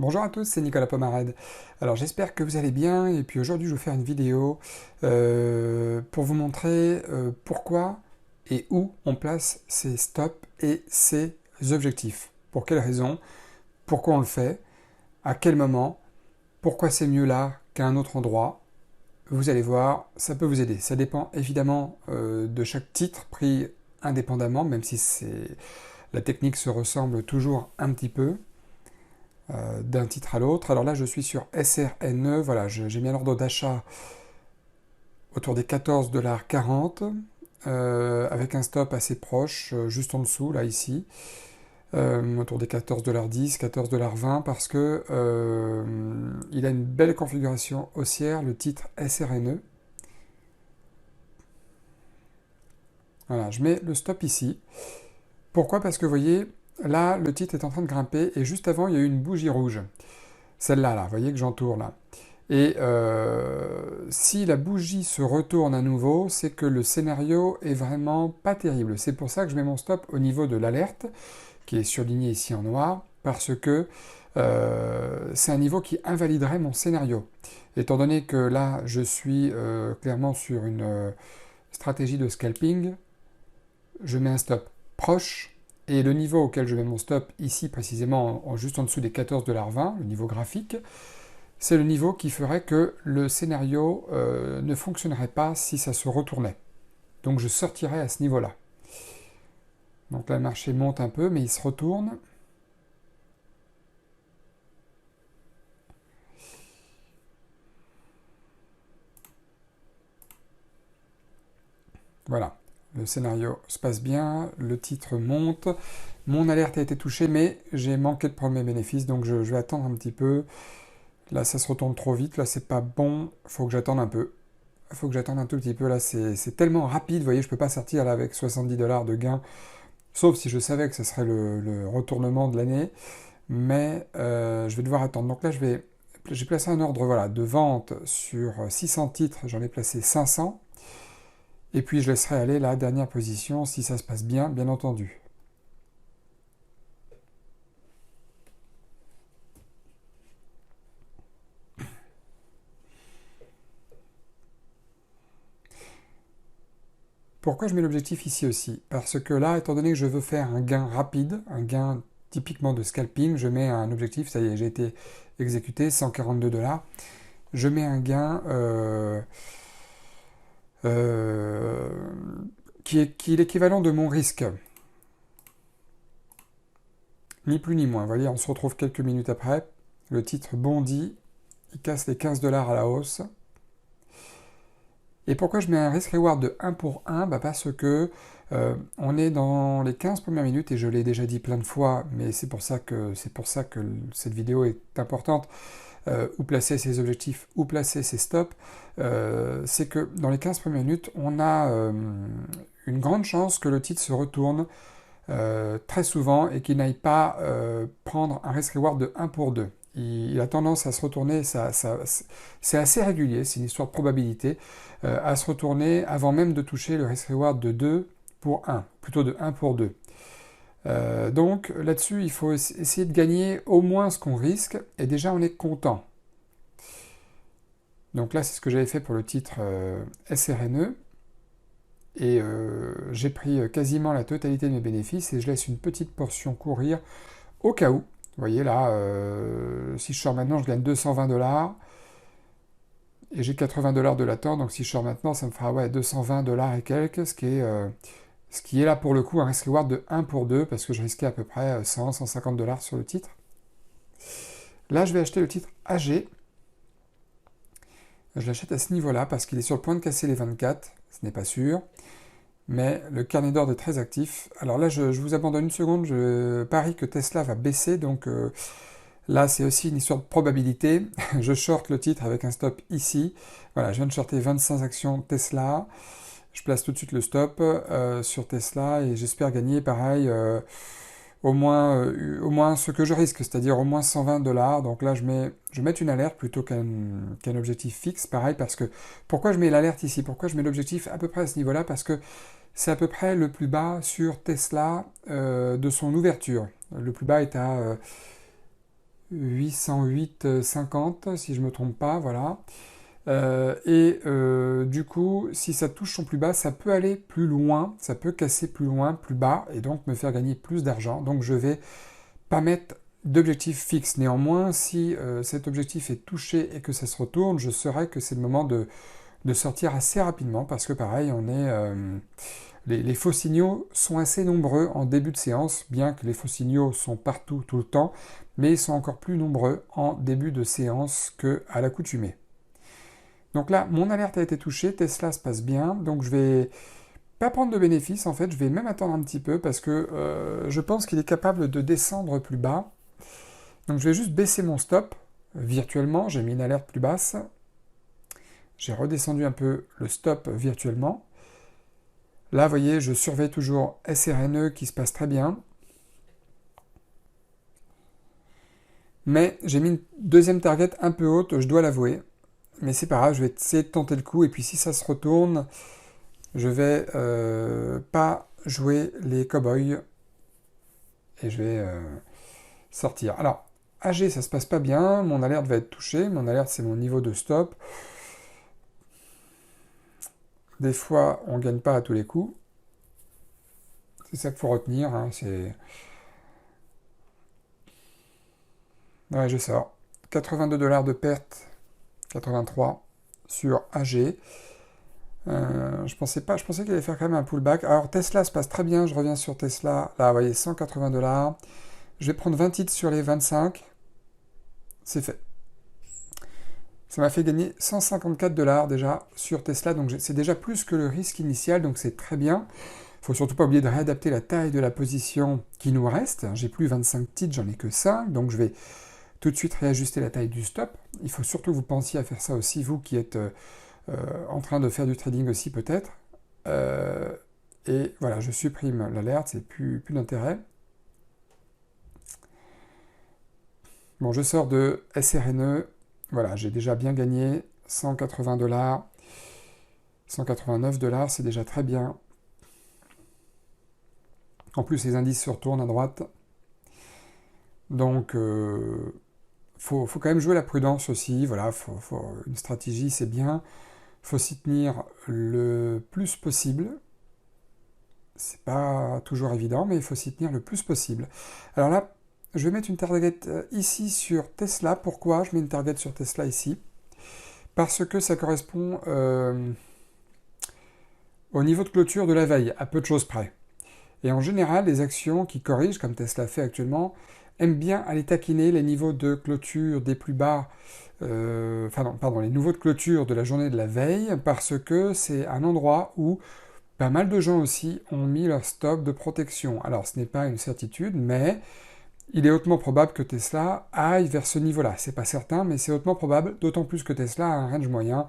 Bonjour à tous, c'est Nicolas Pomarède. Alors j'espère que vous allez bien et puis aujourd'hui je vais faire une vidéo pour vous montrer pourquoi et où on place ses stops et ses objectifs. Pour quelles raisons, pourquoi on le fait, à quel moment, pourquoi c'est mieux là qu'à un autre endroit. Vous allez voir, ça peut vous aider. Ça dépend évidemment de chaque titre pris indépendamment, même si la technique se ressemble toujours un petit peu. D'un titre à l'autre. Alors là, je suis sur SRNE. Voilà, j'ai mis un ordre d'achat autour des 14,40 $, avec un stop assez proche, juste en dessous, là, ici, autour des 14,10 $, 14,20 $, parce que il a une belle configuration haussière, le titre SRNE. Voilà, je mets le stop ici. Pourquoi? Parce que vous voyez, là, le titre est en train de grimper, et juste avant, il y a eu une bougie rouge. Celle-là, là, vous voyez que j'entoure là. Et si la bougie se retourne à nouveau, c'est que le scénario est vraiment pas terrible. C'est pour ça que je mets mon stop au niveau de l'alerte, qui est surligné ici en noir, parce que c'est un niveau qui invaliderait mon scénario. Étant donné que là, je suis clairement sur une stratégie de scalping, je mets un stop proche, et le niveau auquel je mets mon stop, ici précisément, juste en dessous des 14,20 $, le niveau graphique, c'est le niveau qui ferait que le scénario ne fonctionnerait pas si ça se retournait. Donc je sortirais à ce niveau-là. Donc là, le marché monte un peu, mais il se retourne. Voilà, le scénario se passe bien, le titre monte. Mon alerte a été touchée, mais j'ai manqué de prendre mes bénéfices, donc je vais attendre un petit peu. Là, ça se retourne trop vite, là, c'est pas bon, il faut que j'attende un peu. Il faut que j'attende un tout petit peu, là, c'est tellement rapide, vous voyez, je ne peux pas sortir là avec 70 $ de gain, sauf si je savais que ce serait le retournement de l'année, mais je vais devoir attendre. Donc là, j'ai placé un ordre voilà, de vente sur 600 titres, j'en ai placé 500, et puis je laisserai aller la dernière position si ça se passe bien, bien entendu. Pourquoi je mets l'objectif ici aussi? Parce que là, étant donné que je veux faire un gain rapide, un gain typiquement de scalping, je mets un objectif, ça y est, j'ai été exécuté, 142 $. Je mets un gain euh, qui est l'équivalent de mon risque. Ni plus ni moins. Vous voyez, on se retrouve quelques minutes après. Le titre bondit, il casse les 15 $ à la hausse. Et pourquoi je mets un risk-reward de 1 pour 1? Parce que on est dans les 15 premières minutes, et je l'ai déjà dit plein de fois, mais c'est pour ça que cette vidéo est importante. Où placer ses objectifs, où placer ses stops, c'est que dans les 15 premières minutes, on a une grande chance que le titre se retourne très souvent et qu'il n'aille pas prendre un risk-reward de 1 pour 2. Il a tendance à se retourner, c'est assez régulier, c'est une histoire de probabilité, à se retourner avant même de toucher le risk-reward de 2 pour 1, plutôt de 1 pour 2. Donc là-dessus, il faut essayer de gagner au moins ce qu'on risque, et déjà on est content. Donc là, c'est ce que j'avais fait pour le titre SRNE, et j'ai pris quasiment la totalité de mes bénéfices, et je laisse une petite portion courir au cas où. Vous voyez là, si je sors maintenant, je gagne 220 $, et j'ai 80 $ de l'attente, donc si je sors maintenant, ça me fera ouais, 220 $ et quelques, ce qui est là pour le coup un risk reward de 1 pour 2, parce que je risquais à peu près 100-150 $ sur le titre. Là, je vais acheter le titre AG. Je l'achète à ce niveau-là parce qu'il est sur le point de casser les 24, ce n'est pas sûr. Mais le carnet d'ordre est très actif. Alors là, je vous abandonne une seconde, je parie que Tesla va baisser, donc là, c'est aussi une histoire de probabilité. Je short le titre avec un stop ici. Voilà, je viens de shorter 25 actions Tesla. Je place tout de suite le stop sur Tesla, et j'espère gagner pareil au moins ce que je risque, c'est-à-dire au moins 120 $. Donc là, je vais mettre une alerte plutôt qu'un objectif fixe, pareil, parce que pourquoi je mets l'alerte ici? Pourquoi je mets l'objectif à peu près à ce niveau-là? Parce que c'est à peu près le plus bas sur Tesla de son ouverture. Le plus bas est à 808,50 si je ne me trompe pas, voilà. Du coup, si ça touche son plus bas, ça peut aller plus loin, ça peut casser plus loin, plus bas, et donc me faire gagner plus d'argent. Donc je vais pas mettre d'objectif fixe. Néanmoins, si cet objectif est touché et que ça se retourne, je saurai que c'est le moment de sortir assez rapidement, parce que pareil, les faux signaux sont assez nombreux en début de séance, bien que les faux signaux sont partout tout le temps, mais ils sont encore plus nombreux en début de séance qu'à l'accoutumée. Donc là, mon alerte a été touchée, Tesla se passe bien, donc je vais pas prendre de bénéfices en fait, je vais même attendre un petit peu parce que je pense qu'il est capable de descendre plus bas. Donc je vais juste baisser mon stop virtuellement, j'ai mis une alerte plus basse, j'ai redescendu un peu le stop virtuellement. Là, vous voyez, je surveille toujours SRNE qui se passe très bien. Mais j'ai mis une deuxième target un peu haute, je dois l'avouer. Mais c'est pas grave, je vais essayer de tenter le coup. Et puis si ça se retourne, je vais pas jouer les cow-boys. Et je vais sortir. Alors, AG, ça se passe pas bien. Mon alerte va être touchée. Mon alerte, c'est mon niveau de stop. Des fois, on gagne pas à tous les coups. C'est ça qu'il faut retenir. Hein, ouais, je sors. 82 $ de perte. 83 sur AG. Je pensais qu'il allait faire quand même un pullback. Alors Tesla se passe très bien, je reviens sur Tesla. Là, vous voyez, 180 $. Je vais prendre 20 titres sur les 25. C'est fait. Ça m'a fait gagner 154 $ déjà sur Tesla, donc c'est déjà plus que le risque initial, donc c'est très bien. Il faut surtout pas oublier de réadapter la taille de la position qui nous reste. J'ai plus 25 titres, j'en ai que 5, donc je vais tout de suite réajuster la taille du stop. Il faut surtout que vous pensiez à faire ça aussi, vous qui êtes en train de faire du trading aussi peut-être. Et voilà, je supprime l'alerte, c'est plus d'intérêt. Bon, je sors de SRNE. Voilà, j'ai déjà bien gagné 180 $. 189 $, c'est déjà très bien. En plus, les indices se retournent à droite. Donc, faut quand même jouer la prudence aussi. Voilà, une stratégie, c'est bien. Faut s'y tenir le plus possible. C'est pas toujours évident, mais il faut s'y tenir le plus possible. Alors là, je vais mettre une target ici sur Tesla. Pourquoi je mets une target sur Tesla ici? Parce que ça correspond au niveau de clôture de la veille, à peu de choses près. Et en général, les actions qui corrigent, comme Tesla fait actuellement, aiment bien aller taquiner les niveaux de clôture des plus bas, les niveaux de clôture de la journée de la veille, parce que c'est un endroit où pas mal de gens aussi ont mis leur stop de protection. Alors ce n'est pas une certitude, mais il est hautement probable que Tesla aille vers ce niveau-là. C'est pas certain, mais c'est hautement probable, d'autant plus que Tesla a un range moyen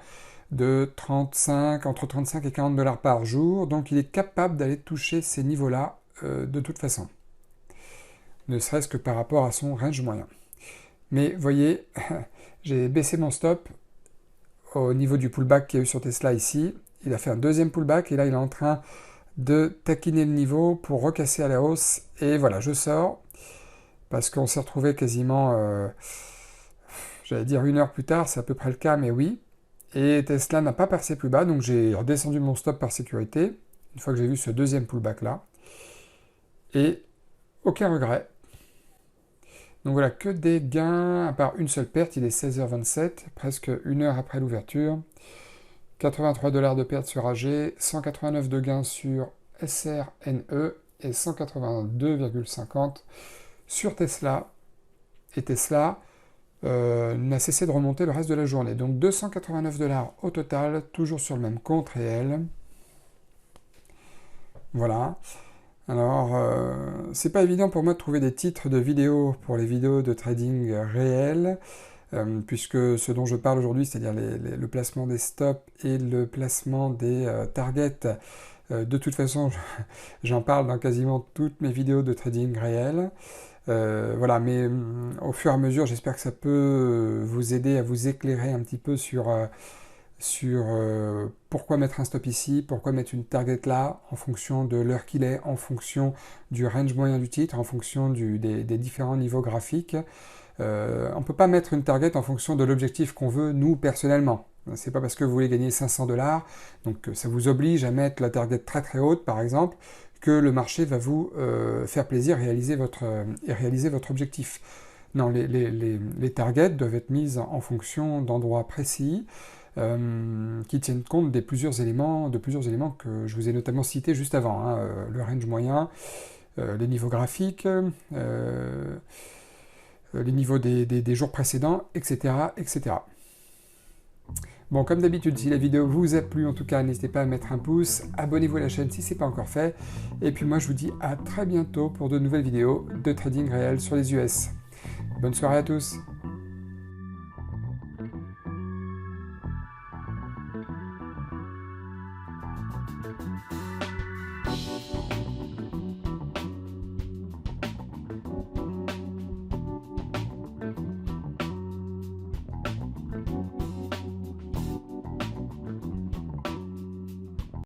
de entre 35 et 40 $ par jour, donc il est capable d'aller toucher ces niveaux-là de toute façon, ne serait-ce que par rapport à son range moyen. Mais voyez, j'ai baissé mon stop au niveau du pullback qu'il y a eu sur Tesla ici. Il a fait un deuxième pullback et là il est en train de taquiner le niveau pour recasser à la hausse. Et voilà, je sors parce qu'on s'est retrouvé quasiment, j'allais dire 1 heure plus tard, c'est à peu près le cas, mais oui. Et Tesla n'a pas percé plus bas, donc j'ai redescendu mon stop par sécurité, une fois que j'ai vu ce deuxième pullback là. Et aucun regret. Donc voilà, que des gains, à part une seule perte, il est 16h27, presque 1 heure après l'ouverture. 83 $ de perte sur AG, 189 de gains sur SRNE et 182,50 sur Tesla. Et Tesla n'a cessé de remonter le reste de la journée. Donc 289 $ au total, toujours sur le même compte réel. Voilà. Alors, c'est pas évident pour moi de trouver des titres de vidéos pour les vidéos de trading réels, puisque ce dont je parle aujourd'hui, c'est-à-dire le placement des stops et le placement des targets, de toute façon, j'en parle dans quasiment toutes mes vidéos de trading réel. Voilà, mais au fur et à mesure, j'espère que ça peut vous aider à vous éclairer un petit peu sur sur pourquoi mettre un stop ici, pourquoi mettre une target là, en fonction de l'heure qu'il est, en fonction du range moyen du titre, en fonction des différents niveaux graphiques. On ne peut pas mettre une target en fonction de l'objectif qu'on veut, nous, personnellement. C'est pas parce que vous voulez gagner 500$, donc ça vous oblige à mettre la target très très haute, par exemple, que le marché va vous faire plaisir et réaliser votre objectif. Non, les targets doivent être mises en fonction d'endroits précis qui tiennent compte de plusieurs éléments que je vous ai notamment cités juste avant, hein, le range moyen, les niveaux graphiques, les niveaux des jours précédents, etc., etc. Bon, comme d'habitude, si la vidéo vous a plu, en tout cas, n'hésitez pas à mettre un pouce, abonnez-vous à la chaîne si ce n'est pas encore fait, et puis moi je vous dis à très bientôt pour de nouvelles vidéos de trading réel sur les US. Bonne soirée à tous!